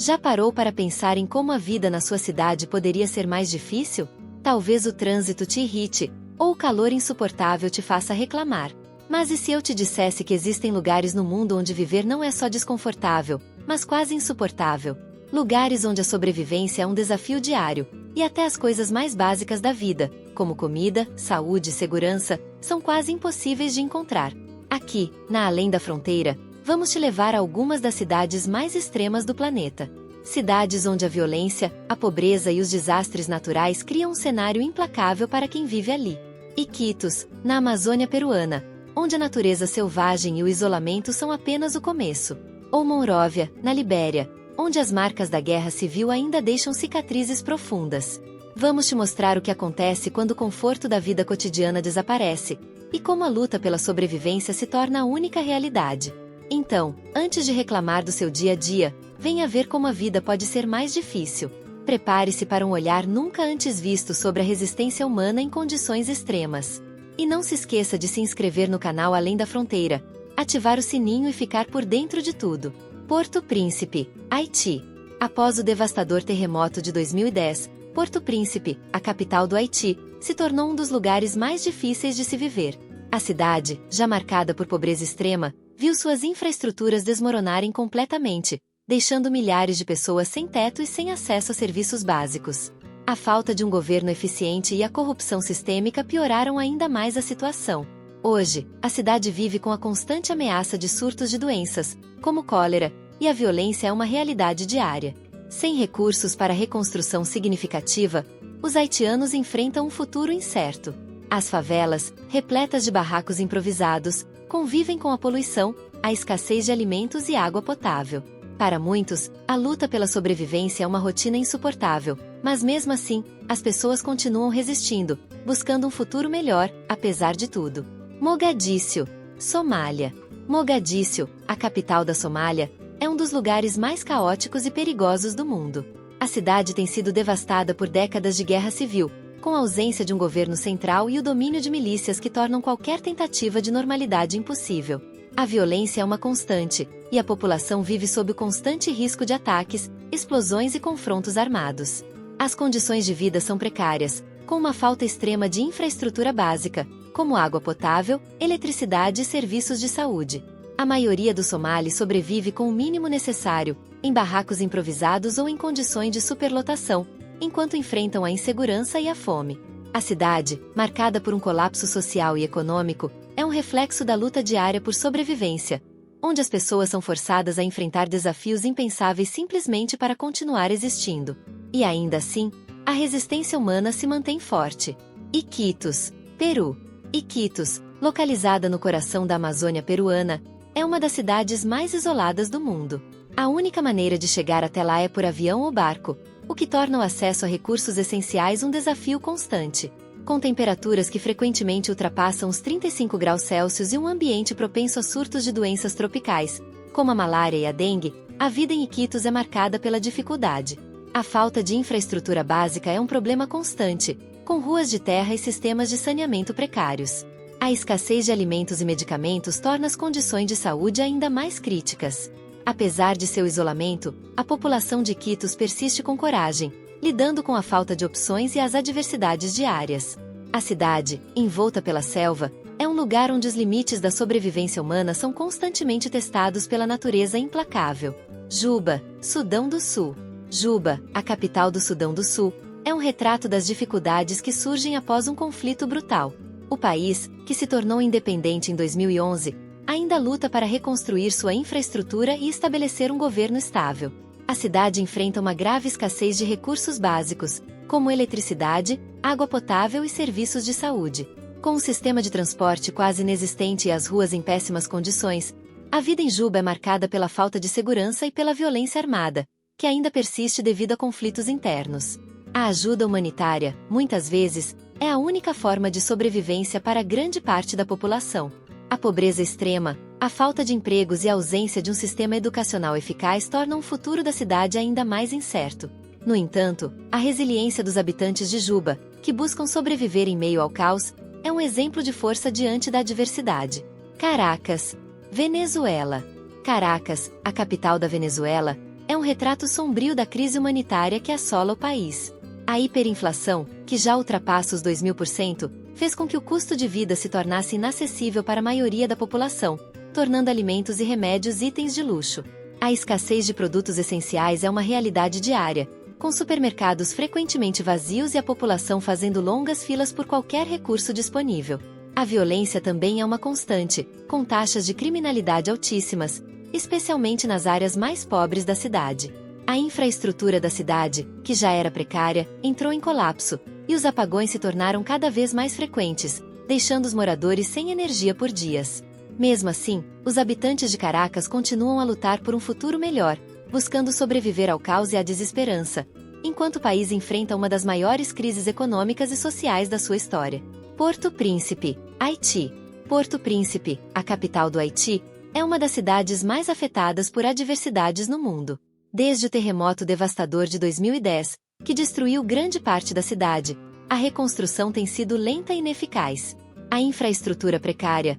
Já parou para pensar em como a vida na sua cidade poderia ser mais difícil? Talvez o trânsito te irrite, ou o calor insuportável te faça reclamar. Mas e se eu te dissesse que existem lugares no mundo onde viver não é só desconfortável, mas quase insuportável? Lugares onde a sobrevivência é um desafio diário, e até as coisas mais básicas da vida, como comida, saúde e segurança, são quase impossíveis de encontrar. Aqui, na Além da Fronteira, vamos te levar a algumas das cidades mais extremas do planeta. Cidades onde a violência, a pobreza e os desastres naturais criam um cenário implacável para quem vive ali. Iquitos, na Amazônia peruana, onde a natureza selvagem e o isolamento são apenas o começo. Ou Monróvia, na Libéria, onde as marcas da guerra civil ainda deixam cicatrizes profundas. Vamos te mostrar o que acontece quando o conforto da vida cotidiana desaparece, e como a luta pela sobrevivência se torna a única realidade. Então, antes de reclamar do seu dia a dia, venha ver como a vida pode ser mais difícil. Prepare-se para um olhar nunca antes visto sobre a resistência humana em condições extremas. E não se esqueça de se inscrever no canal Além da Fronteira, ativar o sininho e ficar por dentro de tudo. Porto Príncipe, Haiti. Após o devastador terremoto de 2010, Porto Príncipe, a capital do Haiti, se tornou um dos lugares mais difíceis de se viver. A cidade, já marcada por pobreza extrema, viu suas infraestruturas desmoronarem completamente, deixando milhares de pessoas sem teto e sem acesso a serviços básicos. A falta de um governo eficiente e a corrupção sistêmica pioraram ainda mais a situação. Hoje, a cidade vive com a constante ameaça de surtos de doenças, como cólera, e a violência é uma realidade diária. Sem recursos para reconstrução significativa, os haitianos enfrentam um futuro incerto. As favelas, repletas de barracos improvisados, convivem com a poluição, a escassez de alimentos e água potável. Para muitos, a luta pela sobrevivência é uma rotina insuportável, mas mesmo assim, as pessoas continuam resistindo, buscando um futuro melhor, apesar de tudo. Mogadíscio, Somália. Mogadíscio, a capital da Somália, é um dos lugares mais caóticos e perigosos do mundo. A cidade tem sido devastada por décadas de guerra civil, com a ausência de um governo central e o domínio de milícias que tornam qualquer tentativa de normalidade impossível. A violência é uma constante, e a população vive sob o constante risco de ataques, explosões e confrontos armados. As condições de vida são precárias, com uma falta extrema de infraestrutura básica, como água potável, eletricidade e serviços de saúde. A maioria dos somalis sobrevive com o mínimo necessário, em barracos improvisados ou em condições de superlotação, enquanto enfrentam a insegurança e a fome. A cidade, marcada por um colapso social e econômico, é um reflexo da luta diária por sobrevivência, onde as pessoas são forçadas a enfrentar desafios impensáveis simplesmente para continuar existindo. E ainda assim, a resistência humana se mantém forte. Iquitos, Peru. Iquitos, localizada no coração da Amazônia peruana, é uma das cidades mais isoladas do mundo. A única maneira de chegar até lá é por avião ou barco, o que torna o acesso a recursos essenciais um desafio constante. Com temperaturas que frequentemente ultrapassam os 35 graus Celsius e um ambiente propenso a surtos de doenças tropicais, como a malária e a dengue, a vida em Iquitos é marcada pela dificuldade. A falta de infraestrutura básica é um problema constante, com ruas de terra e sistemas de saneamento precários. A escassez de alimentos e medicamentos torna as condições de saúde ainda mais críticas. Apesar de seu isolamento, a população de Iquitos persiste com coragem, lidando com a falta de opções e as adversidades diárias. A cidade, envolta pela selva, é um lugar onde os limites da sobrevivência humana são constantemente testados pela natureza implacável. Juba, Sudão do Sul. Juba, a capital do Sudão do Sul, é um retrato das dificuldades que surgem após um conflito brutal. O país, que se tornou independente em 2011, ainda luta para reconstruir sua infraestrutura e estabelecer um governo estável. A cidade enfrenta uma grave escassez de recursos básicos, como eletricidade, água potável e serviços de saúde. Com um sistema de transporte quase inexistente e as ruas em péssimas condições, a vida em Juba é marcada pela falta de segurança e pela violência armada, que ainda persiste devido a conflitos internos. A ajuda humanitária, muitas vezes, é a única forma de sobrevivência para grande parte da população. A pobreza extrema, a falta de empregos e a ausência de um sistema educacional eficaz tornam o futuro da cidade ainda mais incerto. No entanto, a resiliência dos habitantes de Juba, que buscam sobreviver em meio ao caos, é um exemplo de força diante da adversidade. Caracas, Venezuela. Caracas, a capital da Venezuela, é um retrato sombrio da crise humanitária que assola o país. A hiperinflação, que já ultrapassa os 2.000%, fez com que o custo de vida se tornasse inacessível para a maioria da população, tornando alimentos e remédios itens de luxo. A escassez de produtos essenciais é uma realidade diária, com supermercados frequentemente vazios e a população fazendo longas filas por qualquer recurso disponível. A violência também é uma constante, com taxas de criminalidade altíssimas, especialmente nas áreas mais pobres da cidade. A infraestrutura da cidade, que já era precária, entrou em colapso, e os apagões se tornaram cada vez mais frequentes, deixando os moradores sem energia por dias. Mesmo assim, os habitantes de Caracas continuam a lutar por um futuro melhor, buscando sobreviver ao caos e à desesperança, enquanto o país enfrenta uma das maiores crises econômicas e sociais da sua história. Porto Príncipe, Haiti. Porto Príncipe, a capital do Haiti, é uma das cidades mais afetadas por adversidades no mundo. Desde o terremoto devastador de 2010, que destruiu grande parte da cidade, a reconstrução tem sido lenta e ineficaz. A infraestrutura precária,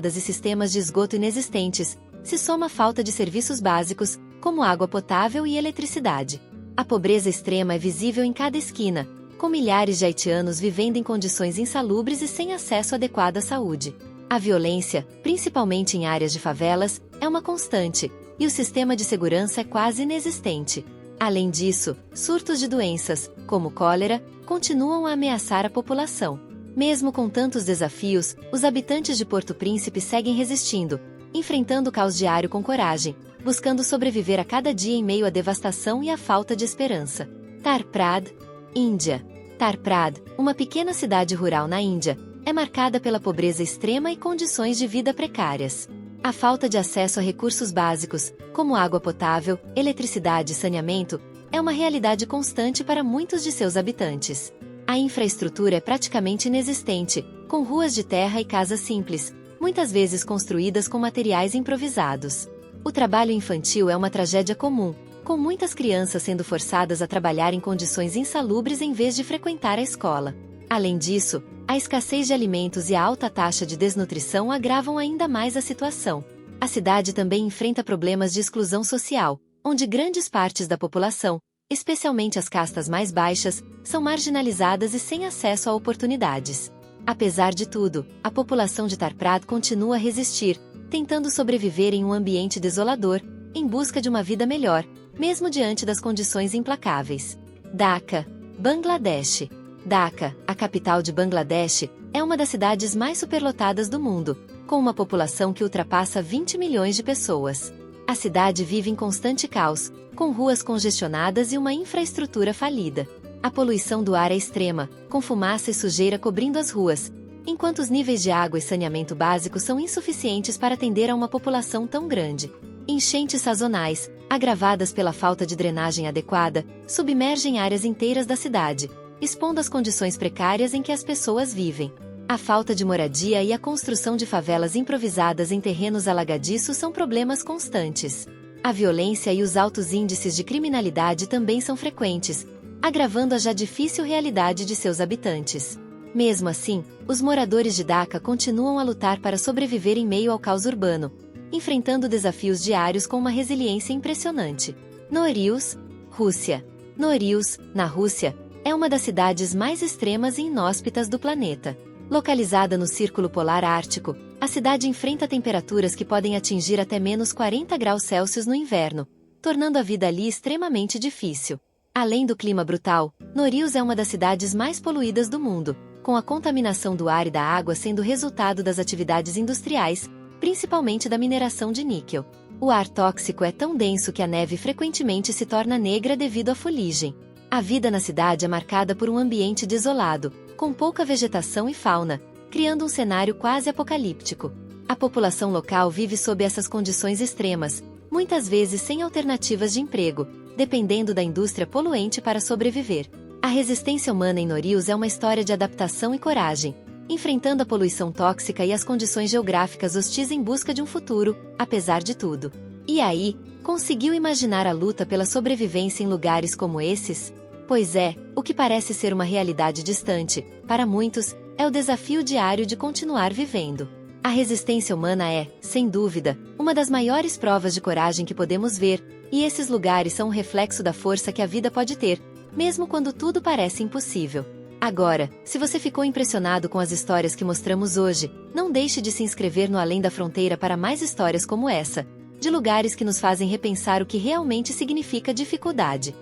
e sistemas de esgoto inexistentes, se soma à falta de serviços básicos, como água potável e eletricidade. A pobreza extrema é visível em cada esquina, com milhares de haitianos vivendo em condições insalubres e sem acesso adequado à saúde. A violência, principalmente em áreas de favelas, é uma constante, e o sistema de segurança é quase inexistente. Além disso, surtos de doenças, como cólera, continuam a ameaçar a população. Mesmo com tantos desafios, os habitantes de Porto Príncipe seguem resistindo, enfrentando o caos diário com coragem, buscando sobreviver a cada dia em meio à devastação e à falta de esperança. Tarprad, Índia. Tarprad, uma pequena cidade rural na Índia, é marcada pela pobreza extrema e condições de vida precárias. A falta de acesso a recursos básicos, como água potável, eletricidade e saneamento, é uma realidade constante para muitos de seus habitantes. A infraestrutura é praticamente inexistente, com ruas de terra e casas simples, muitas vezes construídas com materiais improvisados. O trabalho infantil é uma tragédia comum, com muitas crianças sendo forçadas a trabalhar em condições insalubres em vez de frequentar a escola. Além disso, a escassez de alimentos e a alta taxa de desnutrição agravam ainda mais a situação. A cidade também enfrenta problemas de exclusão social, onde grandes partes da população, especialmente as castas mais baixas, são marginalizadas e sem acesso a oportunidades. Apesar de tudo, a população de Tarprad continua a resistir, tentando sobreviver em um ambiente desolador, em busca de uma vida melhor, mesmo diante das condições implacáveis. Dhaka, Bangladesh. Dhaka, a capital de Bangladesh, é uma das cidades mais superlotadas do mundo, com uma população que ultrapassa 20 milhões de pessoas. A cidade vive em constante caos, com ruas congestionadas e uma infraestrutura falida. A poluição do ar é extrema, com fumaça e sujeira cobrindo as ruas, enquanto os níveis de água e saneamento básicos são insuficientes para atender a uma população tão grande. Enchentes sazonais, agravadas pela falta de drenagem adequada, submergem áreas inteiras da cidade, expondo as condições precárias em que as pessoas vivem. A falta de moradia e a construção de favelas improvisadas em terrenos alagadiços são problemas constantes. A violência e os altos índices de criminalidade também são frequentes, agravando a já difícil realidade de seus habitantes. Mesmo assim, os moradores de Dhaka continuam a lutar para sobreviver em meio ao caos urbano, enfrentando desafios diários com uma resiliência impressionante. Norilsk, Rússia. Norilsk, na Rússia, é uma das cidades mais extremas e inóspitas do planeta. Localizada no Círculo Polar Ártico, a cidade enfrenta temperaturas que podem atingir até menos 40 graus Celsius no inverno, tornando a vida ali extremamente difícil. Além do clima brutal, Norilsk é uma das cidades mais poluídas do mundo, com a contaminação do ar e da água sendo resultado das atividades industriais, principalmente da mineração de níquel. O ar tóxico é tão denso que a neve frequentemente se torna negra devido à fuligem. A vida na cidade é marcada por um ambiente desolado, com pouca vegetação e fauna, criando um cenário quase apocalíptico. A população local vive sob essas condições extremas, muitas vezes sem alternativas de emprego, dependendo da indústria poluente para sobreviver. A resistência humana em Norilsk é uma história de adaptação e coragem, enfrentando a poluição tóxica e as condições geográficas hostis em busca de um futuro, apesar de tudo. E aí, conseguiu imaginar a luta pela sobrevivência em lugares como esses? Pois é, o que parece ser uma realidade distante, para muitos, é o desafio diário de continuar vivendo. A resistência humana é, sem dúvida, uma das maiores provas de coragem que podemos ver, E esses lugares são um reflexo da força que a vida pode ter, mesmo quando tudo parece impossível. Agora, se você ficou impressionado com as histórias que mostramos hoje, não deixe de se inscrever no Além da Fronteira para mais histórias como essa, de lugares que nos fazem repensar o que realmente significa dificuldade.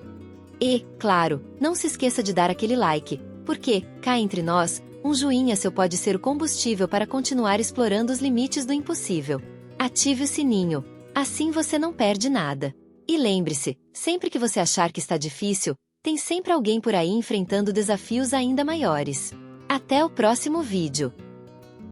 E, claro, não se esqueça de dar aquele like, porque, cá entre nós, um joinha seu pode ser o combustível para continuar explorando os limites do impossível. Ative o sininho, assim você não perde nada. E lembre-se, sempre que você achar que está difícil, tem sempre alguém por aí enfrentando desafios ainda maiores. Até o próximo vídeo!